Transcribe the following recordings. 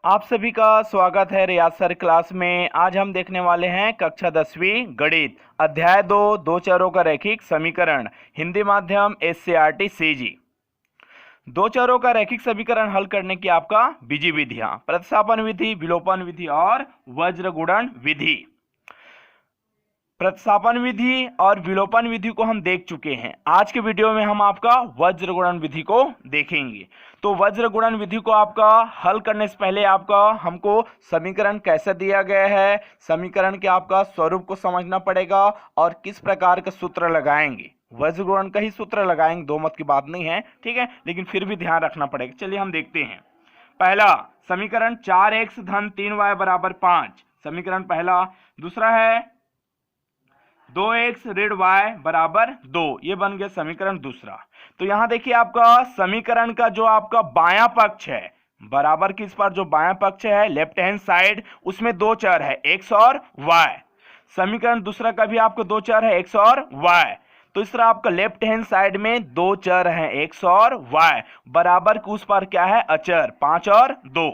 आप सभी का स्वागत है रियाज सर क्लास में। आज हम देखने वाले हैं कक्षा 10वीं गणित अध्याय 2 चरों का रैखिक समीकरण हिंदी माध्यम SCERT CG। दो चरों का रैखिक समीकरण हल करने की आपका बीजी विधियां प्रतिस्थापन विधि, विलोपन विधि और वज्र गुणन विधि। प्रतिस्थापन विधि और विलोपन विधि को हम देख चुके हैं। आज के वीडियो में हम आपका वज्र गुणन विधि को देखेंगे। तो वज्र गुणन विधि को आपका हल करने से पहले आपका हमको समीकरण कैसे दिया गया है, समीकरण के आपका स्वरूप को समझना पड़ेगा और किस प्रकार का सूत्र लगाएंगे। वज्र गुणन का ही सूत्र लगाएंगे, दो मत की बात नहीं है, ठीक है, लेकिन फिर भी ध्यान रखना पड़ेगा। चलिए हम देखते हैं। पहला समीकरण 4x धन 3y बराबर 5, समीकरण पहला। दूसरा है 2x ऋण y बराबर 2, ये बन गया समीकरण दूसरा। तो यहां देखिए आपका समीकरण का जो आपका बायां पक्ष है, बराबर की इस पर जो बायां पक्ष है लेफ्ट हैंड साइड, उसमें दो चर है x और y। समीकरण दूसरा का भी आपको दो चर है x और y। तो इस तरह आपका लेफ्ट हैंड साइड में दो चर हैं x और y, बराबर की उस पर क्या है अचर 5 और 2।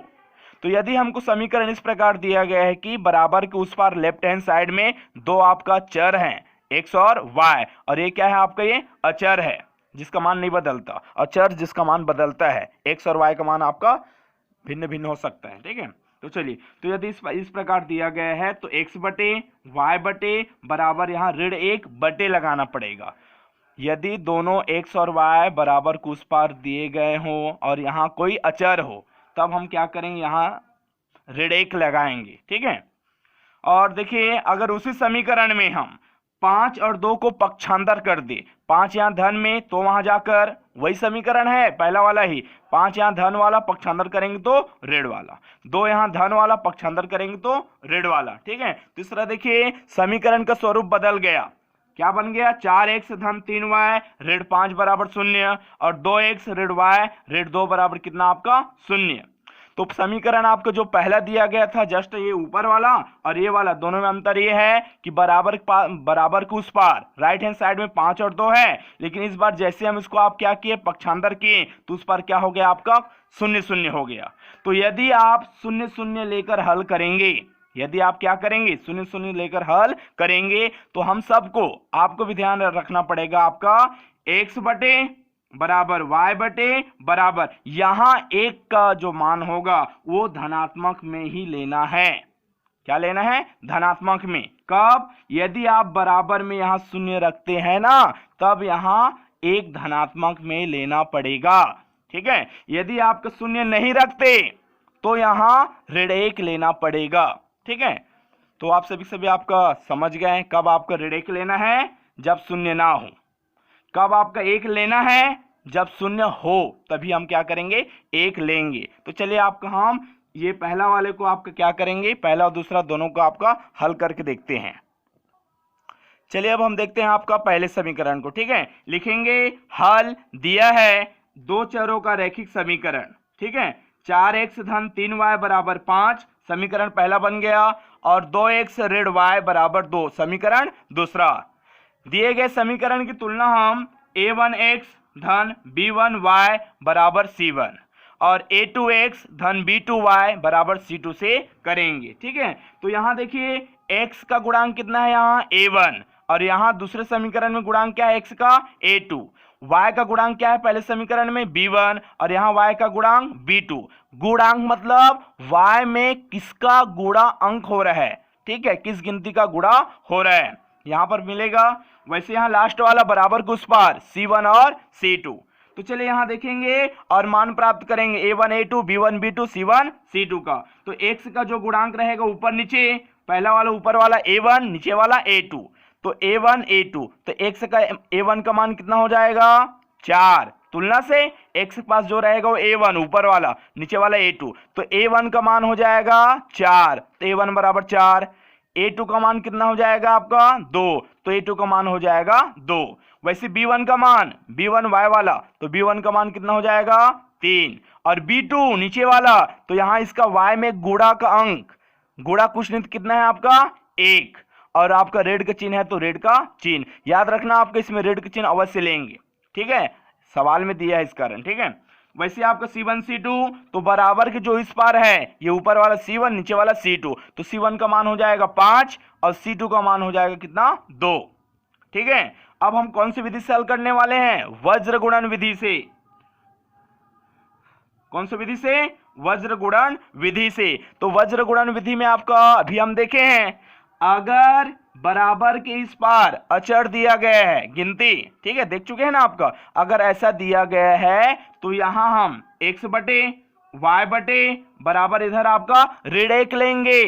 तो यदि हमको समीकरण इस प्रकार दिया गया है कि बराबर के उस पार लेफ्ट हैंड साइड में दो आपका चर हैं x और y, और ये क्या है आपका ये अचर है जिसका मान नहीं बदलता, अचर जिसका मान बदलता है, x और y का मान आपका भिन्न भिन्न हो सकता है, ठीक है। तो चलिए, तो यदि इस प्रकार दिया गया है तो x बटे y बटे बराबर यहाँ ऋण 1 बटे लगाना पड़ेगा। यदि दोनों x और y बराबर के उस पार दिए गए हों और यहाँ कोई अचर हो, तब हम क्या करेंगे, यहाँ ऋण 1 लगाएंगे, ठीक है। और देखिए अगर उसी समीकरण में हम 5 और 2 को पक्षांतर कर दे, 5 यहाँ धन में तो वहां जाकर वही समीकरण है पहला वाला ही, 5 यहाँ धन वाला पक्षांतर करेंगे तो ऋण वाला, 2 यहाँ धन वाला पक्षांतर करेंगे तो ऋण वाला, ठीक है। तो इस तरह देखिए समीकरण का स्वरूप बदल गया, क्या बन गया 4x धन 3y ऋण 5 बराबर 0 और 2x ऋण y ऋण 2 बराबर कितना आपका 0। तो समीकरण आपका जो पहला दिया गया था जस्ट ये ऊपर वाला और ये वाला, दोनों में अंतर ये है कि बराबर के उस पार राइट हैंड साइड में 5 और 2 है, लेकिन इस बार जैसे हम इसको आप क्या किए पक्षांतर किए तो उस पर क्या हो गया आपका 0 0 हो गया। तो यदि आप 0 0 लेकर हल करेंगे, यदि आप क्या करेंगे 0 0 लेकर हल करेंगे, तो हम सबको आपको भी ध्यान रखना पड़ेगा आपका x बटे बराबर y बटे बराबर यहां एक का जो मान होगा वो धनात्मक में ही लेना है। क्या लेना है, धनात्मक में। कब, यदि आप बराबर में यहां 0 रखते हैं ना, तब यहां एक धनात्मक में लेना पड़ेगा, ठीक है। यदि आप 0 नहीं रखते तो यहां ऋण 1 लेना पड़ेगा, ठीक है। तो आप सभी आपका समझ गए कब आपका ऋण 1 लेना है, जब 0 ना हो। कब आपका 1 लेना है, जब 0 हो तभी हम क्या करेंगे 1 लेंगे। तो चलिए आपका हम ये पहला वाले को आपका क्या करेंगे, पहला और दूसरा दोनों को आपका हल करके देखते हैं। चलिए अब हम देखते हैं आपका पहले समीकरण को, ठीक है। लिखेंगे हल दिया है दो चरों का रैखिक समीकरण, ठीक है। 4x धन 3y बराबर 5, समीकरण पहला बन गया, और 2x ऋण y बराबर 2, समीकरण दूसरा। दिए गए समीकरण की तुलना हम a1x धन b1y बराबर c1 और a2x धन b2y बराबर c2 से करेंगे, ठीक है। तो यहां देखिए x का गुणांक कितना है, यहाँ a1, और यहां दूसरे समीकरण में गुणांक क्या है x का a2, y का गुणांक क्या है पहले समीकरण में b1 और यहाँ y का गुणांक b2। गुणांक मतलब y में किसका गुणा अंक हो रहा है, ठीक है, किस गिनती का गुणा हो रहा है यहां पर मिलेगा। वैसे यहां लास्ट वाला बराबर के उस पार c1 और c2। तो चलिए यहां देखेंगे और मान प्राप्त करेंगे a1 a2 b1 b2 c1 c2 का। तो x का जो गुणांक रहेगा ऊपर नीचे, पहला वाला ऊपर वाला a1 नीचे वाला a2, तो a1 a2, तो x का a1 का मान कितना हो जाएगा 4, तुलना से x के पास जो रहेगा वो a1 ऊपर वाला नीचे वाला a2, तो a1 का मान हो जाएगा 4, तो a1 बराबर 4। a2 का मान कितना हो जाएगा आपका 2, तो a2 का मान हो जाएगा 2। वैसे b1 का मान b1 y वाला, तो b1 का मान कितना हो जाएगा 3, और b2 नीचे वाला, तो यहां इसका y में गुणा का अंक, गुणा कुछ नहीं कितना है आपका 1, और आपका ऋण का चिन्ह है तो ऋण का चिन्ह, याद रखना आपका इसमें ऋण का चिन्ह अवश्य लेंगे, ठीक है, सवाल में दिया है इस कारण, ठीक है। वैसे आपका C1 C2 तो बराबर के जो इस पार है ये ऊपर वाला C1 नीचे वाला C2, तो C1 का मान हो जाएगा 5 और C2 का मान हो जाएगा कितना 2। ठीक है, अब हम कौन सी विधि से हल करने वाले हैं, वज्र गुणन विधि से। कौन सी विधि से, वज्र गुणन विधि से। तो वज्र गुणन विधि में आपका अभी हम देखे हैं, अगर बराबर के इस पार अचर दिया गया है गिनती, ठीक है देख चुके हैं ना आपका, अगर ऐसा दिया गया है तो यहां हम x बटे y बटे बराबर इधर आपका ऋण 1 लेंगे।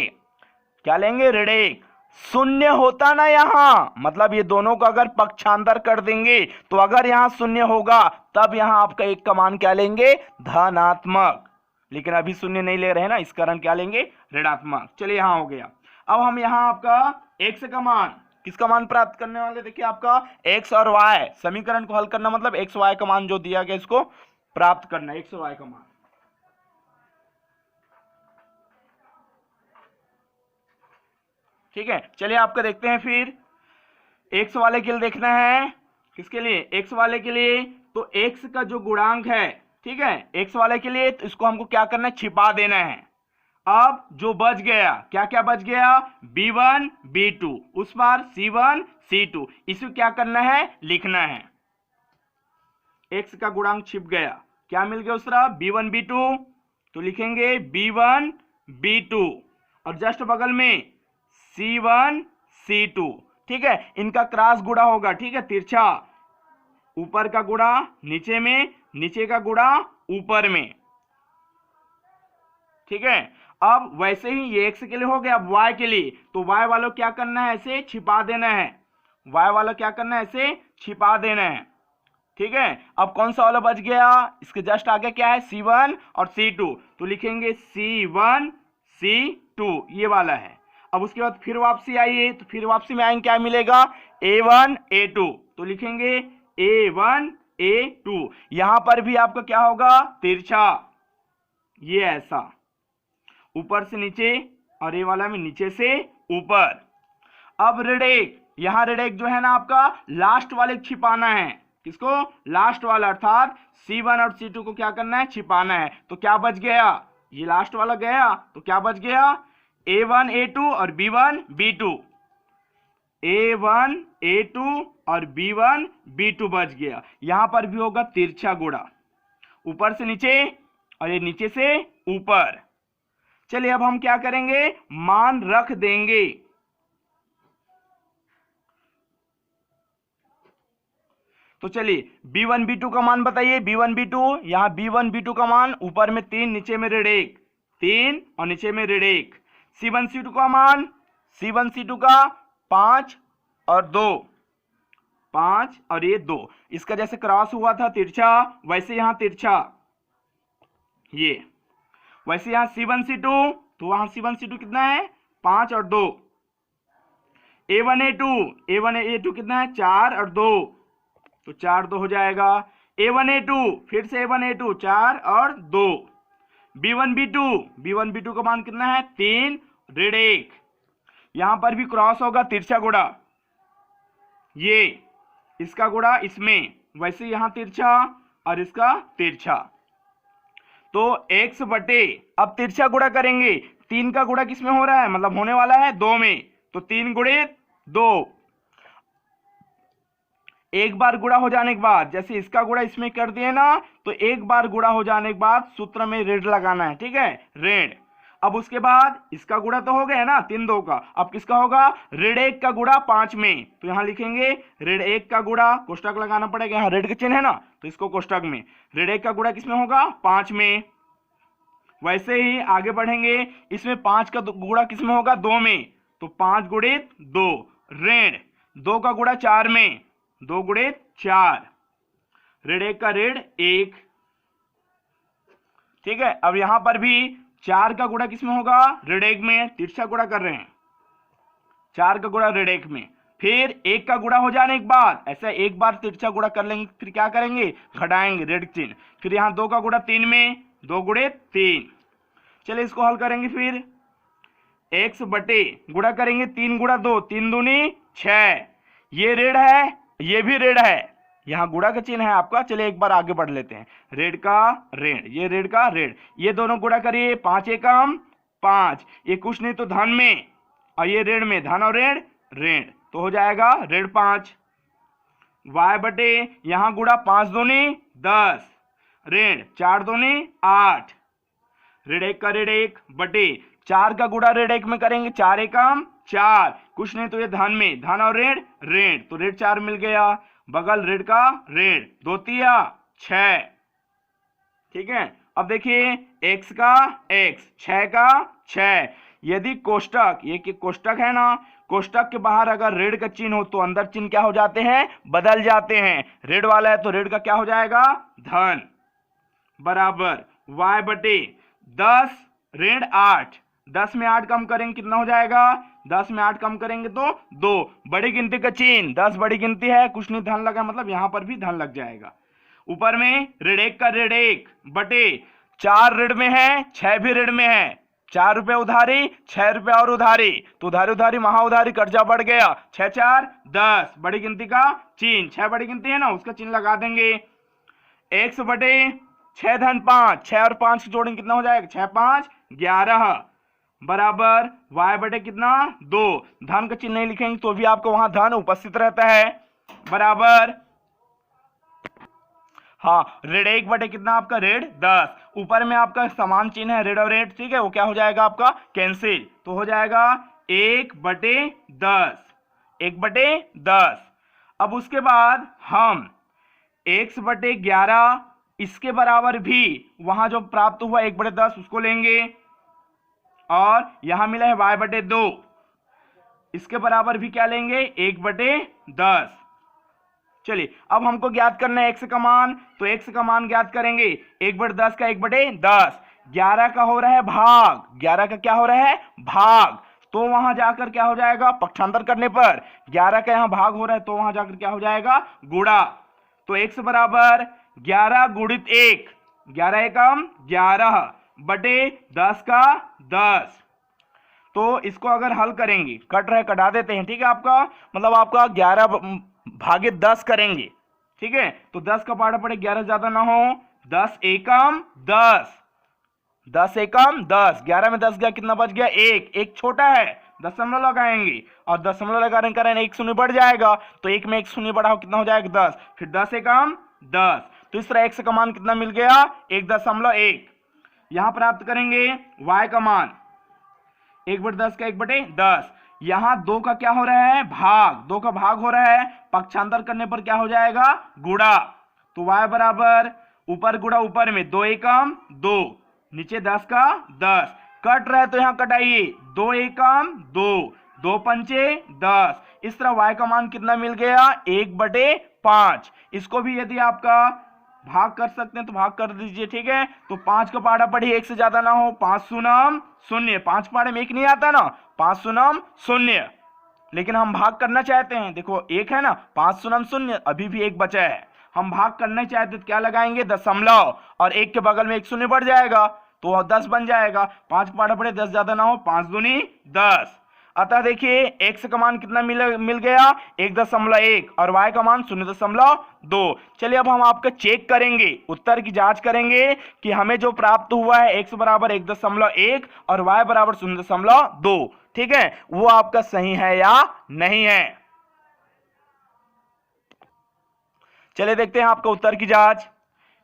क्या लेंगे, ऋण 1। शून्य होता ना यहां, मतलब ये दोनों का अगर पक्षांतर कर देंगे तो अगर यहां शून्य होगा तब यहां आपका 1 का मान क्या लेंगे, धनात्मक। लेकिन अभी शून्य नहीं ले रहे हैं ना, इस कारण क्या लेंगे, ऋणात्मक। चलिए यहां हो गया। अब हम यहां आपका x का मान, किसका मान प्राप्त करने वाले, देखिए आपका x और y, समीकरण को हल करना मतलब x y का मान जो दिया गया इसको प्राप्त करना, x और y का मान। ठीक है, चलिए आपका देखते हैं फिर x वाले के लिए देखना है, किसके लिए, x वाले के लिए। तो x का जो गुणांक है, ठीक है x वाले के लिए, तो इसको हमको क्या करना है, छिपा देना है। अब जो बच गया, क्या क्या बच गया, b1 b2, उस बार c1 c2, इसको क्या करना है, लिखना है। x का गुणांक छिप गया, क्या मिल गया उस तरह, b1 b2, तो लिखेंगे b1 b2 और जस्ट बगल में c1 c2। ठीक है, इनका क्रॉस गुणा होगा, ठीक है तिरछा, ऊपर का गुणा नीचे में, नीचे का गुणा ऊपर में। ठीक है, अब वैसे ही ये x के लिए हो गया, अब y के लिए, तो y वालों क्या करना है, ऐसे छिपा देना है, y वाला क्या करना है, ऐसे छिपा देना है। ठीक है, अब कौन सा वाला बच गया, इसके जस्ट आगे क्या है, c1 और c2, तो लिखेंगे c1 c2, ये वाला है। अब उसके बाद फिर वापसी आइए, तो फिर वापसी में आएंगे, क्या मिलेगा, a1 a2, तो लिखेंगे a1 a2। यहां पर भी आपका क्या होगा, तिरछा, ये ऐसा ऊपर से नीचे और ये वाला में नीचे से ऊपर। अब ऋण 1, यहां ऋण 1 जो है ना आपका लास्ट वाले छिपाना है, किसको, लास्ट वाला, अर्थात c1 और c2 को क्या करना है, छिपाना है। तो क्या बच गया, ये लास्ट वाला गया, तो क्या बच गया, a1 a2 और b1 b2, a1 a2 और b1 b2 बच गया। यहां पर भी होगा तिरछा गुणा, ऊपर से नीचे और ये नीचे से ऊपर। चलिए अब हम क्या करेंगे, मान रख देंगे। तो चलिए b1 b2 का मान बताइए, b1 b2, यहां b1 b2 का मान ऊपर में 3 नीचे में ऋण 1, 3 और नीचे में ऋण 1। c1 c2 का मान, c1 c2 का 5 और 2, 5 और ये 2, इसका जैसे क्रॉस हुआ था तिरछा, वैसे यहां तिरछा, ये वैसे यहां c1 c2, तो वहां c1 c2 कितना है, 5 और 2। a1 a2 कितना है, 4 और 2, तो 4 2 हो जाएगा। a1 a2, फिर से a1 a2, 4 और 2। b1 b2 का मान कितना है, 3 ऋण 1। यहां पर भी क्रॉस होगा, तिरछा गुणा, ये इसका गुणा इसमें, वैसे यहां तिरछा और इसका तिरछा, तो x बटे, अब तिरछा गुणा करेंगे, 3 का गुणा किसमें हो रहा है, मतलब होने वाला है 2 में, तो 3 गुणित 2, एक बार गुणा हो जाने के बाद, जैसे इसका गुणा इसमें कर दिए ना, तो एक बार गुणा हो जाने के बाद सूत्र में ऋण लगाना है, ठीक है ऋण। अब उसके बाद इसका गुणा तो हो गया ना 3 2 का, अब किसका होगा, ऋण 1 का गुणा 5 में, तो यहां लिखेंगे ऋण 1 का गुणा, कोष्टक लगाना पड़ेगा, यहां ऋण का चिन्ह है ना, तो इसको कोष्टक में, ऋण 1 का गुणा किसमें होगा, 5 में। वैसे ही आगे बढ़ेंगे, इसमें 5 का गुणा किसमें होगा, 2 में, तो 5 गुणित 2, ऋण 2 का गुणा 4 में, 2 गुणित 4, ऋण 1 का ऋण 1। ठीक है, अब यहां पर भी 4 का गुणा किसमें होगा, ऋण 1 में, तिरछा गुणा कर रहे हैं, 4 का गुणा ऋण 1 में, फिर 1 का गुणा हो जाने के बाद ऐसा एक बार तिरछा गुणा कर लेंगे, फिर क्या करेंगे, घटाएंगे ऋण चिन्ह, फिर यहां 2 का गुणा 3 में, 2 गुणित 3। चलिए इसको हल करेंगे, फिर x बटे गुणा करेंगे, 3 गुणा 2, 3 दूनी 6, ये ऋण है, ये भी ऋण है, यहाँ गुणा का चिन्ह है आपका। चलिए एक बार आगे बढ़ लेते हैं। ऋण का ऋण, ये ऋण का ऋण, ये दोनों गुणा करिए, 5 एकम 5, ये कुछ नहीं तो धन में और ये ऋण में, धन और ऋण ऋण, तो हो जाएगा ऋण 5। y बटे यहाँ गुणा 5 दूनी 10, ऋण 4 दूनी 8, ऋण 1 का ऋण 1 बटे 4 का गुणा ऋण 1 में करेंगे, 4 एकम 4, कुछ नहीं तो ये धन में, धन और ऋण ऋण, तो ऋण 4 मिल गया। बगल ऋण का ऋण, 2 तिया 6, ठीक है। अब देखिए x का x, 6 का 6, यदि कोष्टक, ये कि कोष्टक है ना, कोष्टक के बाहर अगर ऋण का चिन्ह हो तो अंदर चिन्ह क्या हो जाते हैं, बदल जाते हैं। ऋण वाला है तो ऋण का क्या हो जाएगा, धन, बराबर y बटे 10 ऋण 8, 10 में 8 कम करेंगे कितना हो जाएगा, 10 में 8 कम करेंगे तो 2, बड़ी गिनती का चिन्ह, 10 बड़ी गिनती है, कुछ नहीं धन लगा, मतलब यहां पर भी धन लग जाएगा। ऊपर में ऋण 1 का ऋण 1 बटे 4 ऋण में है, 6 भी ऋण में है, 4 रुपए उधारी, 6 रुपए और उधारी, तो उधारी उधारी महा उधारी, कर्जा बढ़ गया, 6 4 10, बड़ी गिनती का चिन्ह, 6 बड़ी गिनती है ना, उसका चिन्ह लगा देंगे। x बटे 6 धन 5, 6 और 5 की जोड़ेंगे कितना हो जाएगा, 6 5 11, बराबर y बटे कितना 2, धन का चिन्ह नहीं लिखेंगे तो भी आपको वहां धन उपस्थित रहता है, बराबर हाँ ऋण 1 बटे कितना आपका ऋण 10, ऊपर में आपका समान चिन्ह है ऋण और ऋण, ठीक है, वो क्या हो जाएगा आपका कैंसिल, तो हो जाएगा 1 बटे 10, 1 बटे 10। अब उसके बाद हम x बटे 11 इसके बराबर भी वहां जो प्राप्त हुआ 1 बटे 10 उसको लेंगे, और यहां मिला है y बटे 2, इसके बराबर भी क्या लेंगे, 1 बटे 10। चलिए अब हमको ज्ञात करना है x का मान, तो x का मान ज्ञात करेंगे, 1 बटे 10 का 1 बटे 10, 11 का हो रहा है भाग, 11 का क्या हो रहा है भाग, तो वहां जाकर क्या हो जाएगा, पक्षांतर करने पर 11 का यहां भाग हो रहा है तो वहां जाकर क्या हो जाएगा, गुणा, तो x बराबर 11 गुणित 1, 11 एकम 11 बटे 10 का 10। तो इसको अगर हल करेंगे, कट रहे कटा देते हैं, ठीक है, आपका मतलब आपका 11 भागे 10 करेंगे, ठीक है, तो 10 का पाड़ा पड़े 11 ज्यादा ना हो, 10 एकम 10, 10 एकम 10, 11 में 10 गया कितना बच गया, 1, 1 छोटा है, दशमलव लगाएंगे और दशमलव लगाने के कारण 1 शून्य बढ़ जाएगा, तो 1 में 1 शून्य बढ़ाओ कितना हो जाएगा 10, फिर 10 एकम 10, तो इस तरह x का मान कितना मिल गया, 1.1। यहां प्राप्त करेंगे y का मान 1 बटे 10 का 1 बटे 10, यहां 2 का क्या हो रहा है भाग, 2 का भाग हो रहा है, पक्षांतर करने पर क्या हो जाएगा गुणा, तो y बराबर ऊपर गुणा ऊपर में 2 एकम 2, नीचे 10 का 10, कट रहा है तो यहां कटाइए, 2 एकम 2, 2 पंचे 10, इस तरह y का मान कितना मिल गया, 1 बटे 5। इसको भी यदि आपका भाग कर सकते हैं तो भाग कर दीजिए, ठीक है, तो 5 का पाड़ा पढ़िए 1 से ज्यादा ना हो, 5 शून्य 0, 5 पाड़े में 1 नहीं आता ना, 5 शून्य 0, लेकिन हम भाग करना चाहते हैं, देखो 1 है ना, 5 शून्य 0, अभी भी 1 बचा है, हम भाग करना चाहते तो क्या लगाएंगे दशमलव, और 1 के बगल में 1 शून्य बढ़ जाएगा तो 10 बन जाएगा, 5 का पाड़ा पड़े 10 ज्यादा ना हो, 5 दूनी 10। अतः देखिए x का मान कितना मिल गया 1.1 और y का मान 0.2। चलिए अब हम आपका चेक करेंगे, उत्तर की जांच करेंगे कि हमें जो प्राप्त हुआ है x बराबर 1.1 और y बराबर 0.2, ठीक है, वो आपका सही है या नहीं है। चलिए देखते हैं आपका उत्तर की जांच।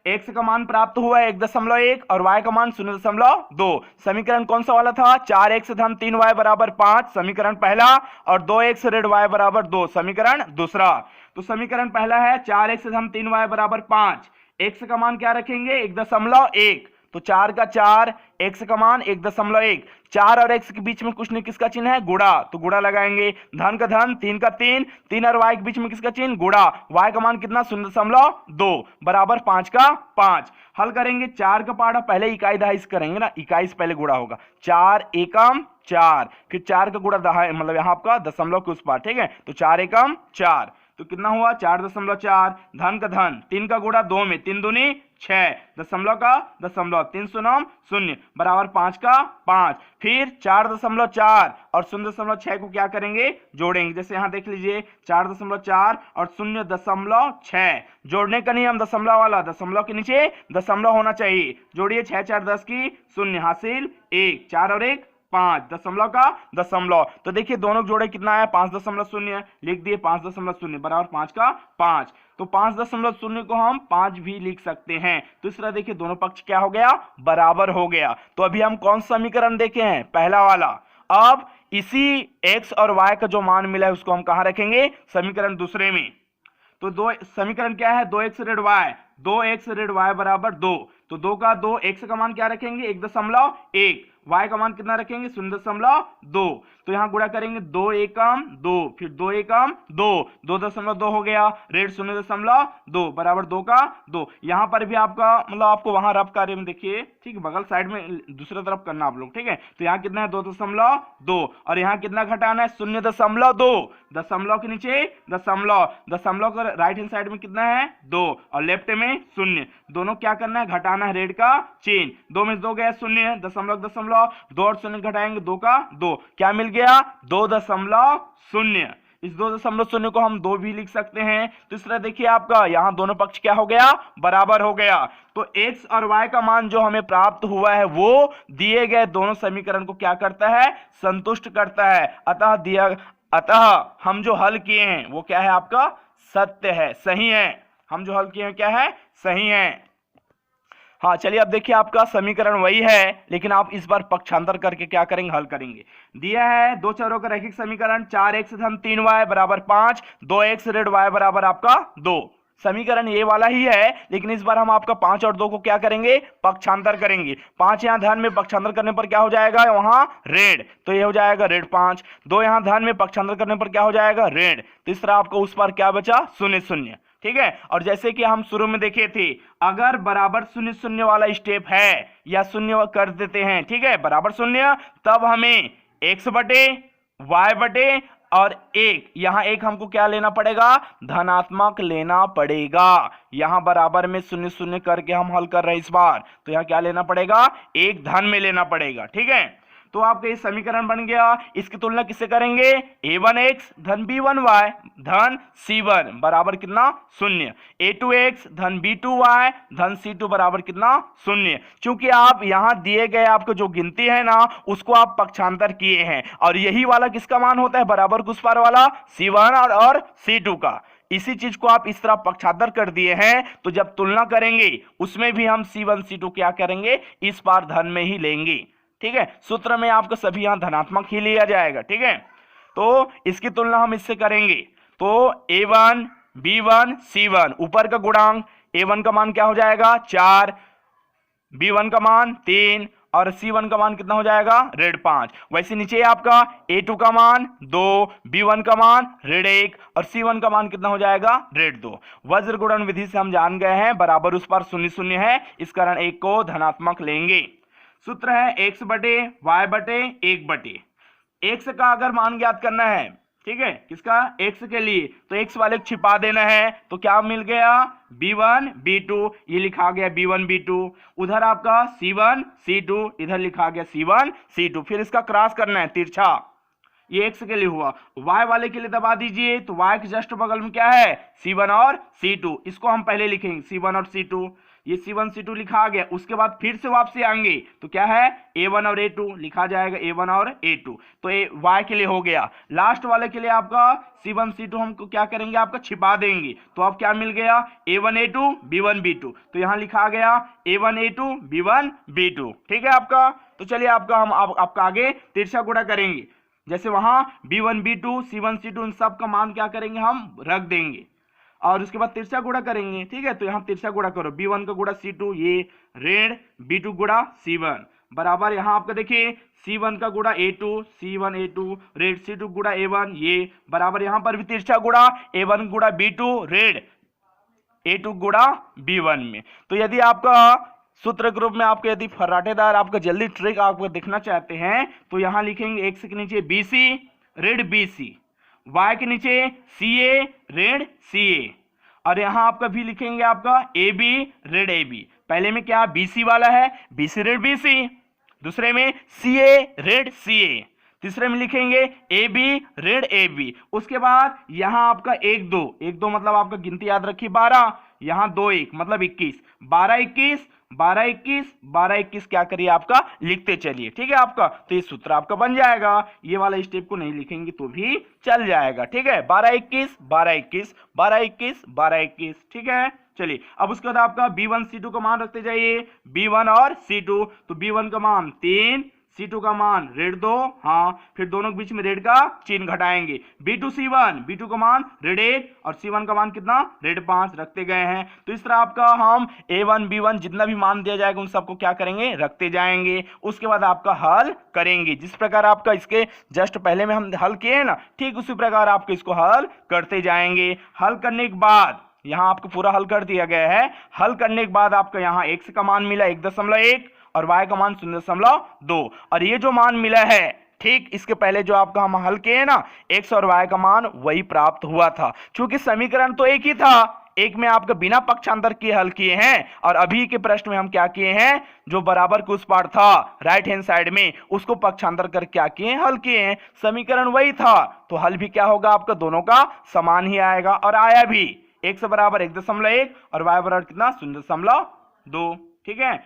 x का मान प्राप्त हुआ है 1.1 और y का मान 0.2। समीकरण कौन सा वाला था, 4x धन 3y बराबर 5, समीकरण पहला, और 2x ऋण y बराबर 2, समीकरण दूसरा। तो समीकरण पहला है 4x धन 3y बराबर 5, x का मान क्या रखेंगे 1.1, तो 4 का 4, x का मान 1.1, 4 और x के बीच में कुछ नहीं किसका चिन्ह है गुणा, तो गुणा लगाएंगे, धन का धन 3 का 3, 3 और y के बीच में किसका चिन्ह गुणा, y का मान कितना 0.2 बराबर 5 का 5। हल करेंगे, 4 का पाड़ा पहले इकाई दहाई से करेंगे ना, इकाई से पहले गुणा होगा, 4 एकम 4, फिर 4 का गुणा दहाई मतलब यहाँ आपका दशमलव के उस पार, ठीक है, तो 4 एकम 4, तो कितना हुआ 4.4, धन का धन 3 का गुणा 2 में 3 दूनी 6, दशमलव का दशमलव 3 शून्य 0 बराबर 5 का 5। फिर 4.4 और 0.6 को क्या करेंगे जोड़ेंगे। जैसे यहाँ देख लीजिए 4.4 और 0.6 जोड़ने का नियम दशमलव वाला, दशमलव के नीचे दशमलव होना चाहिए। जोड़िए 6 4 10 की 0 हासिल 1, 4 और 1 5, दशमलव का दशमलव। तो देखिए दोनों जोड़े कितना है 5.0 लिख दिए 5.0 बराबर 5 का 5। तो 5.0 को हम 5 भी लिख सकते हैं। तो इस तरह देखिए दोनों पक्ष क्या हो गया बराबर हो गया। तो अभी हम कौन सा समीकरण देखे हैं पहला वाला। अब इसी x और y का जो मान मिला है उसको हम कहां रखेंगे समीकरण दूसरे में। तो दो समीकरण क्या है 2x ऋण y, 2x ऋण y बराबर 2। तो 2 का 2, x का मान क्या रखेंगे 1.1, y का मान कितना रखेंगे 0.2। तो यहाँ गुणा करेंगे 2 एकम 2, फिर 2 एकम 2, 2.2 हो गया, रेट 0.2 बराबर 2 का 2। यहाँ पर भी आपका मतलब आपको वहां रफ कार्य में देखिए ठीक है बगल साइड में दूसरी तरफ करना आप लोग ठीक है। तो यहाँ कितना है 2.2 और यहाँ कितना घटाना है 0.2, दशमलव के नीचे दशमलव, दशमलव का राइट हैंड साइड में कितना है 2 और लेफ्ट में 0। दोनों क्या करना है घटाना है रेड का चेन। 2 में 2 गया 0, दशमलव दशमलव 2 और 0 घटाएंगे 2 का 2, क्या मिल गया 2.0। इस 2.0 को हम 2 भी लिख सकते हैं। तो इस तरह देखिए आपका यहाँ दोनों पक्ष क्या हो गया बराबर हो गया। तो x और y का मान जो हमें प्राप्त हुआ है वो दिए गए दोनों समीकरण को क्या करता है संतुष्ट करता है। अतः हम जो हल किए हैं वो क्या है आपका सत्य है, सही है। हम जो हल किए हैं क्या है सही है। हाँ चलिए अब देखिए आपका समीकरण वही है लेकिन आप इस बार पक्षांतर करके क्या करेंगे हल करेंगे। दिया है दो चरों का रैखिक समीकरण 4x धन 3y बराबर 5, 2x ऋण y बराबर आपका 2। समीकरण ये वाला ही है लेकिन इस बार हम आपका 5 और 2 को क्या करेंगे पक्षांतर करेंगे। 5 यहाँ धन में पक्षांतर करने पर क्या हो जाएगा वहां ऋण, तो ये हो जाएगा ऋण 5। 2 यहाँ धन में पक्षांतर करने पर क्या हो जाएगा ऋण। तो इस तरह आपको उस पर क्या बचा 0 0, ठीक है। और जैसे कि हम शुरू में देखे थे अगर बराबर 0 0 वाला स्टेप है या 0 कर देते हैं ठीक है बराबर 0, तब हमें x बटे y बटे और 1, यहां 1 हमको क्या लेना पड़ेगा धनात्मक लेना पड़ेगा। यहां बराबर में 0 0 करके हम हल कर रहे हैं इस बार, तो यहां क्या लेना पड़ेगा 1 धन में लेना पड़ेगा, ठीक है। तो आपका ये समीकरण बन गया। इसकी तुलना किससे करेंगे a1x धन b1y धन c1 बराबर कितना 0, a2x धन b2y धन c2 बराबर कितना 0। क्योंकि आप यहां दिए गए आपको जो गिनती है ना उसको आप पक्षांतर किए हैं और यही वाला किसका मान होता है बराबर कुछ पार वाला c1 और c2 का। इसी चीज को आप इस तरह पक्षांतर कर दिए हैं तो जब तुलना करेंगे उसमें भी हम c1 c2 क्या करेंगे इस बार धन में ही लेंगे, ठीक है। सूत्र में आपको सभी यहां धनात्मक ही लिया जाएगा, ठीक है। तो इसकी तुलना हम इससे करेंगे तो a1 b1 c1 ऊपर का गुणांक a1 का मान क्या हो जाएगा 4, b1 का मान 3 और c1 का मान कितना हो जाएगा ऋण 5। वैसे नीचे आपका a2 का मान 2, b1 का मान ऋण 1 और c1 का मान कितना हो जाएगा ऋण 2। वज्र गुणन विधि से हम जान गए हैं बराबर उस पर 0 0 है, इस कारण 1 को धनात्मक लेंगे। सूत्र है x बटे y बटे 1 बटे x का अगर मान ज्ञात करना है, ठीक है, किसका x के लिए, तो x वाले को छिपा देना है। तो क्या मिल गया b1 b2, ये लिखा गया b1 b2, उधर आपका c1 c2, इधर लिखा गया c1 c2। फिर इसका क्रॉस करना है तिरछा, ये x के लिए हुआ। y वाले के लिए दबा दीजिए तो y के जस्ट बगल में क्या है c1 और c2, इसको हम पहले लिखेंगे c1 और c2, ये c1 c2 लिखा गया। उसके बाद फिर से वापसी आएंगे तो क्या है a1 और a2 लिखा जाएगा, a1 और a2। तो y के लिए हो गया। लास्ट वाले के लिए आपका c1 c2 हमको क्या करेंगे आपका छिपा देंगे। तो अब क्या मिल गया a1 a2 b1 b2, तो यहां लिखा गया a1 a2 b1 b2, ठीक है आपका। तो चलिए आपका हम आपका आगे तिरछा गुणा करेंगे। जैसे वहां b1 b2 c1 c2 इन सब का मान क्या करेंगे हम रख देंगे और उसके बाद तिरछा गुणा करेंगे, ठीक है। तो यहाँ तिरछा गुणा करो, b1 का गुणा c2 ये ऋण b2 गुणा c1 बराबर यहाँ आपका देखिए c1 का गुणा a2 c1 a2 ऋण c2 गुणा a1 ये बराबर यहाँ पर भी तिरछा गुणा a1 गुणा b2 ऋण a2 गुणा b1 में। तो यदि आपका सूत्र ग्रुप में आपके यदि फर्राटेदार आपका जल्दी ट्रिक आपको दिखना चाहते हैं तो यहाँ लिखेंगे x के नीचे bc ऋण bc, y के नीचे सी ए ऋण सी ए, और यहां आपका भी लिखेंगे आपका ए बी ऋण ए बी। पहले में क्या बी सी वाला है, बी सी ऋण बी सी, दूसरे में सी ए ऋण सी ए, तीसरे में लिखेंगे ए बी ऋण ए बी। उसके बाद यहां आपका एक दो मतलब आपका गिनती याद रखिए 12, यहां 2 1 मतलब 21, 12 21 12 21 12 21 क्या करिए आपका लिखते चलिए, ठीक है आपका। तो ये सूत्र आपका बन जाएगा, ये वाला स्टेप को नहीं लिखेंगे तो भी चल जाएगा, ठीक है। 12 21 12 21 12 21 12 21, ठीक है। चलिए अब उसके बाद आपका B1 C2 का मान रखते जाइए, B1 और C2। तो B1 का मान 3, C2 का मान ऋण 2, हाँ, फिर दोनों के बीच में ऋण का चिन्ह घटाएंगे। B2 C1, B2 का मान ऋण 1 और C1 का मान कितना ऋण 5 रखते गए हैं। तो इस तरह आपका हम A1 B1 जितना भी मान दिया जाएगा उन सबको क्या करेंगे रखते जाएंगे। उसके बाद आपका हल करेंगे, जिस प्रकार आपका इसके जस्ट पहले में हम हल किए ना, ठीक उसी प्रकार आपको इसको हल करते जाएंगे। हल करने के बाद यहां आपको पूरा हल कर दिया गया है। हल करने के बाद आपका यहां x का मान मिला 1.1 और y का मान 0.2, और ये जो मान मिला है ठीक इसके पहले जो आपका हम हल किए ना x और y का मान वही प्राप्त हुआ था। क्योंकि समीकरण तो एक ही था, एक में आपका बिना पक्षांतर किए हल किए हैं, और अभी के प्रश्न में हम क्या किए हैं, जो बराबर के उस पार था राइट हैंड साइड में उसको पक्षांतर कर क्या किए हल किए हैं। समीकरण वही था तो हल भी क्या होगा आपका दोनों का समान ही आएगा, और आया भी x बराबर 1.1 और y बराबर कितना 0.2, ठीक है।